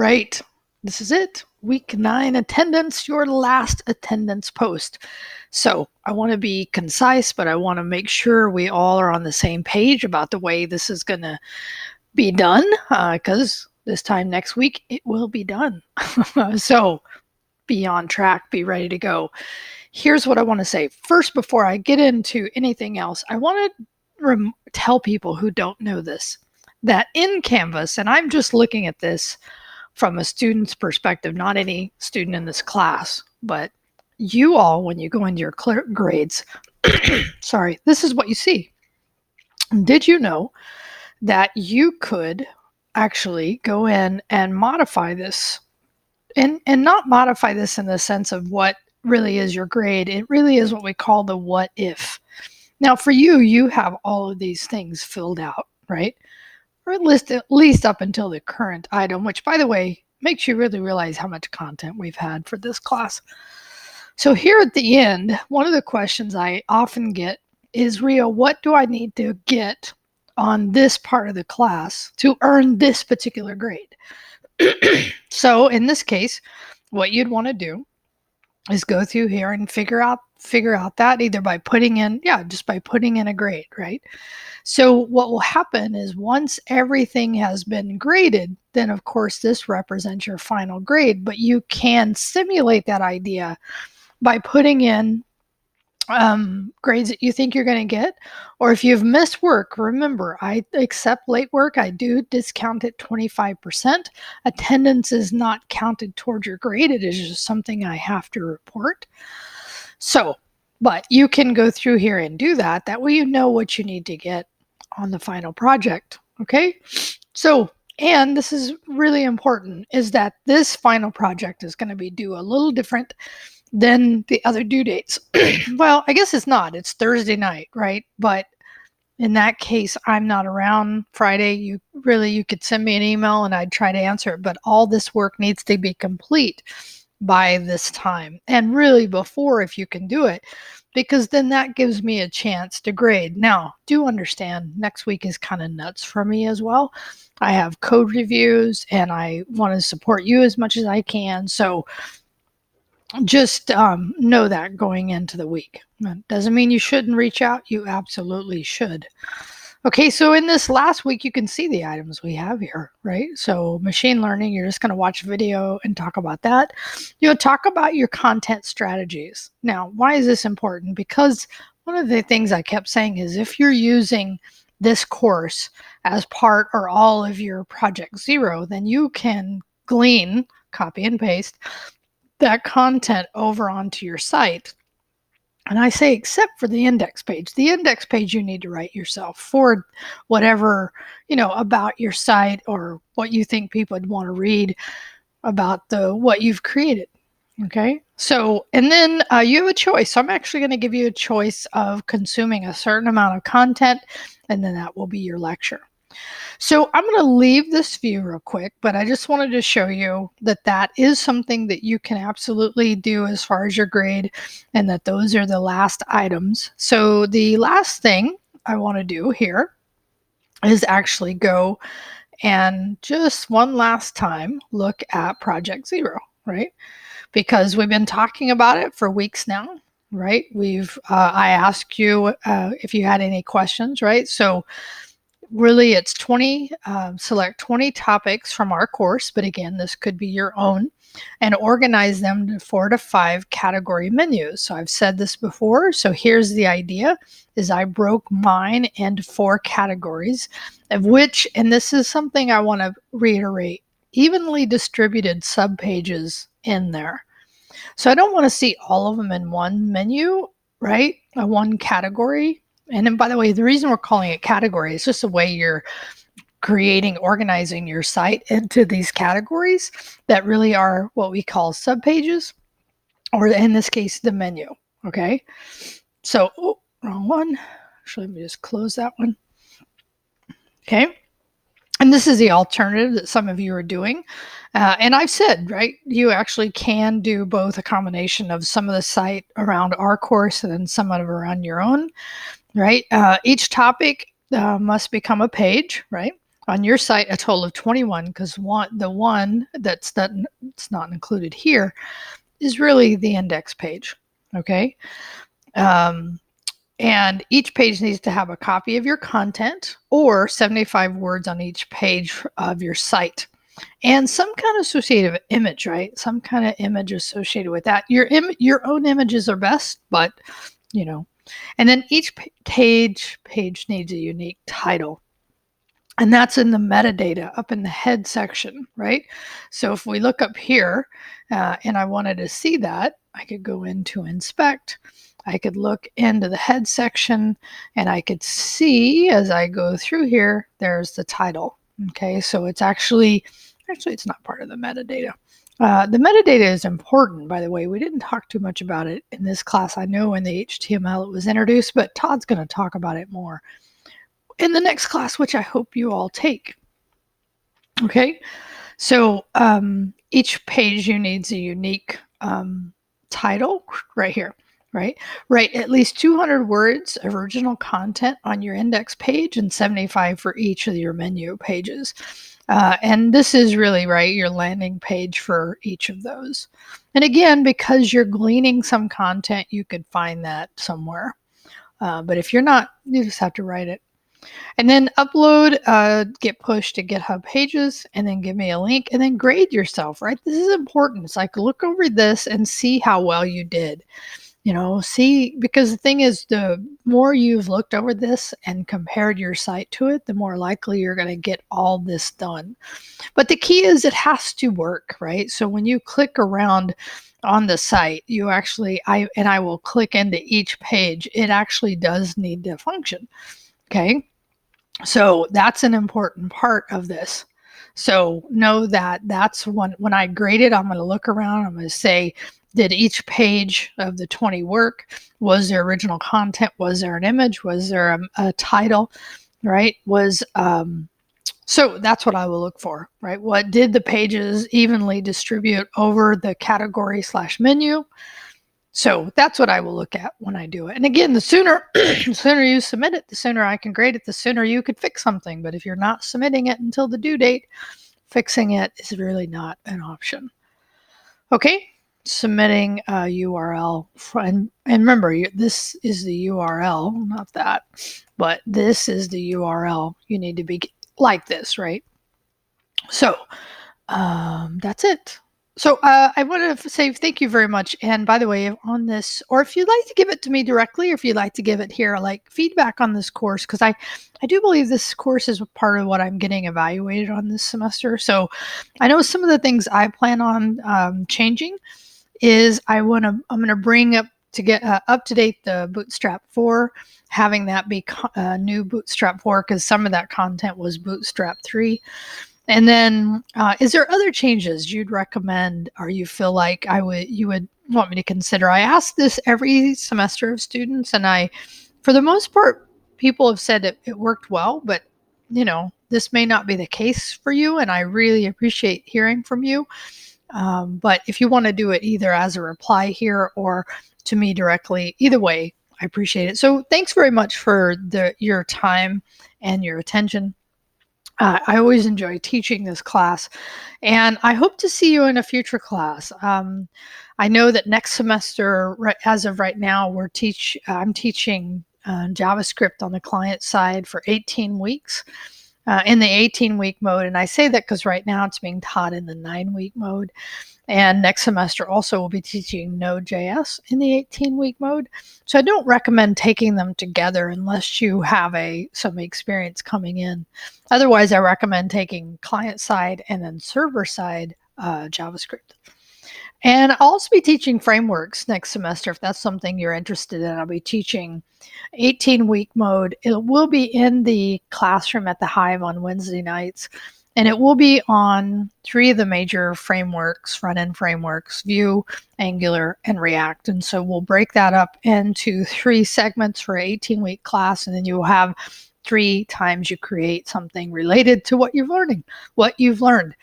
right. This is it. Week 9 attendance, your last attendance post. So I want to be concise, but I want to make sure we all are on the same page about the way this is going to be done, because this time next week it will be done. So be on track, be ready to go. Here's what I want to say. First, before I get into anything else, I want to tell people who don't know this, that in Canvas, and I'm just looking at this from a student's perspective, not any student in this class, but you all, when you go into your grades, sorry, this is what you see. Did you know that you could actually go in and modify this? And not modify this in the sense of what really is your grade. It really is what we call the what if. Now for you have all of these things filled out, right? Or at least up until the current item, which by the way, makes you really realize how much content we've had for this class. So here at the end, one of the questions I often get is, Ria, what do I need to get on this part of the class to earn this particular grade? So in this case, what you'd want to do is go through here and figure out that either by putting in, just by putting in a grade, right? So what will happen is once everything has been graded, then of course this represents your final grade, but you can simulate that idea by putting in grades that you think you're going to get. Or if you've missed work, remember, I accept late work. I do discount it 25%. Attendance is not counted towards your grade. It is just something I have to report. So, but you can go through here and do that. That way you know what you need to get on the final project, okay? So, and this is really important, is that this final project is going to be due a little different than the other due dates. Well, I guess it's not. It's Thursday night, right? But in that case, I'm not around Friday. You could send me an email and I'd try to answer it. But all this work needs to be complete by this time. And really before, if you can do it, because then that gives me a chance to grade. Now, do understand, next week is kind of nuts for me as well. I have code reviews and I want to support you as much as I can. So just know that going into the week. That doesn't mean you shouldn't reach out. You absolutely should. Okay, so in this last week, you can see the items we have here, right? So machine learning, you're just going to watch a video and talk about that. You'll talk about your content strategies. Now, why is this important? Because one of the things I kept saying is if you're using this course as part or all of your Project Zero, then you can glean, copy and paste, that content over onto your site. And I say, except for the index page. The index page you need to write yourself for whatever, about your site or what you think people would want to read about what you've created. Okay. So, and then you have a choice. So I'm actually going to give you a choice of consuming a certain amount of content, and then that will be your lecture. So I'm going to leave this view real quick, but I just wanted to show you that is something that you can absolutely do as far as your grade, and that those are the last items. So the last thing I want to do here is actually go and just one last time look at Project Zero, right? Because we've been talking about it for weeks now, right? I asked you if you had any questions, right? So really, it's select 20 topics from our course, but again, this could be your own, and organize them to 4 to 5 category menus. So I've said this before. So here's the idea, is I broke mine into 4 categories, of which, and this is something I want to reiterate, evenly distributed subpages in there. So I don't want to see all of them in one menu, right? One category. And then, by the way, the reason we're calling it category is just the way you're organizing your site into these categories that really are what we call subpages, or in this case, the menu. Okay. So, wrong one. Actually, let me just close that one. Okay. And this is the alternative that some of you are doing. And I've said, right, you actually can do both, a combination of some of the site around our course and then some of it around your own. Right? Each topic must become a page, right? On your site, a total of 21, because the one that's not included here is really the index page. Okay. And each page needs to have a copy of your content or 75 words on each page of your site. And some kind of associated image, right? Some kind of image associated with that. Your own images are best, but and then each page needs a unique title. And that's in the metadata up in the head section, right? So if we look up here and I wanted to see that, I could go into inspect. I could look into the head section and I could see as I go through here, there's the title. Okay, so it's actually it's not part of the metadata. The metadata is important, by the way. We didn't talk too much about it in this class. I know in the HTML it was introduced, but Todd's going to talk about it more in the next class, which I hope you all take. Okay, so each page needs a unique title right here, right? Write at least 200 words of original content on your index page and 75 for each of your menu pages. And this is really, right, your landing page for each of those. And again, because you're gleaning some content, you could find that somewhere. But if you're not, you just have to write it. And then upload, get pushed to GitHub Pages, and then give me a link, and then grade yourself, right? This is important. It's like, look over this and see how well you did. See, because the thing is, the more you've looked over this and compared your site to it, the more likely you're going to get all this done. But the key is it has to work, right? So when you click around on the site, you actually, I will click into each page, it actually does need to function. Okay. So that's an important part of this. So know that that's when I grade it, I'm going to look around. I'm going to say, did each page of the 20 work? Was there original content? Was there an image? Was there a title? Right? So that's what I will look for, right? What did the pages evenly distribute over the category / menu? So that's what I will look at when I do it. And again, the sooner you submit it, the sooner I can grade it, the sooner you could fix something. But if you're not submitting it until the due date, fixing it is really not an option. Okay, submitting a URL. And remember, this is the URL, not that, but this is the URL. You need to be like this, right? So that's it. So I want to say thank you very much. And by the way, on this, or if you'd like to give it to me directly, or if you'd like to give it here, like feedback on this course, because I do believe this course is part of what I'm getting evaluated on this semester. So I know some of the things I plan on changing is I'm going to bring up to get up to date the Bootstrap 4, having that be new Bootstrap 4, because some of that content was Bootstrap 3. And then, is there other changes you'd recommend, or you feel like you would want me to consider? I ask this every semester of students, and for the most part, people have said it worked well, but this may not be the case for you, and I really appreciate hearing from you. But if you want to do it either as a reply here or to me directly, either way, I appreciate it. So thanks very much for your time and your attention. I always enjoy teaching this class, and I hope to see you in a future class. I know that next semester, as of right now, I'm teaching JavaScript on the client side for 18 weeks in the 18-week mode, and I say that because right now it's being taught in the 9-week mode. And next semester also we'll be teaching Node.js in the 18-week mode. So I don't recommend taking them together unless you have some experience coming in. Otherwise, I recommend taking client side and then server side JavaScript. And I'll also be teaching frameworks next semester if that's something you're interested in. I'll be teaching 18-week mode. It will be in the classroom at the Hive on Wednesday nights. And it will be on 3 of the major frameworks, front-end frameworks, Vue, Angular, and React. And so we'll break that up into 3 segments for an 18-week class, and then you will have 3 times you create something related to what you've learned.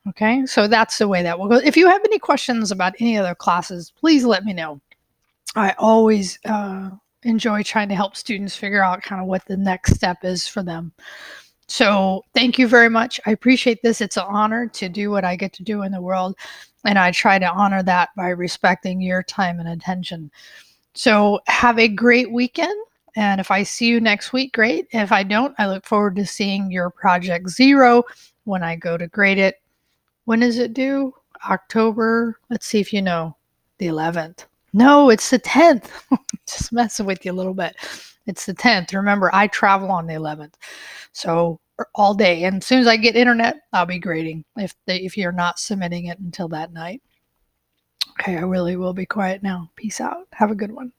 Okay, so that's the way that will go. If you have any questions about any other classes, please let me know. I always enjoy trying to help students figure out kind of what the next step is for them. So thank you very much. I appreciate this. It's an honor to do what I get to do in the world. And I try to honor that by respecting your time and attention. So have a great weekend. And if I see you next week, great. If I don't, I look forward to seeing your project 0 when I go to grade it. When is it due? October. Let's see if you know. The 11th. No, it's the 10th. Just messing with you a little bit. It's the 10th. Remember, I travel on the 11th. So all day. And as soon as I get internet, I'll be grading if you're not submitting it until that night. Okay, I really will be quiet now. Peace out. Have a good one.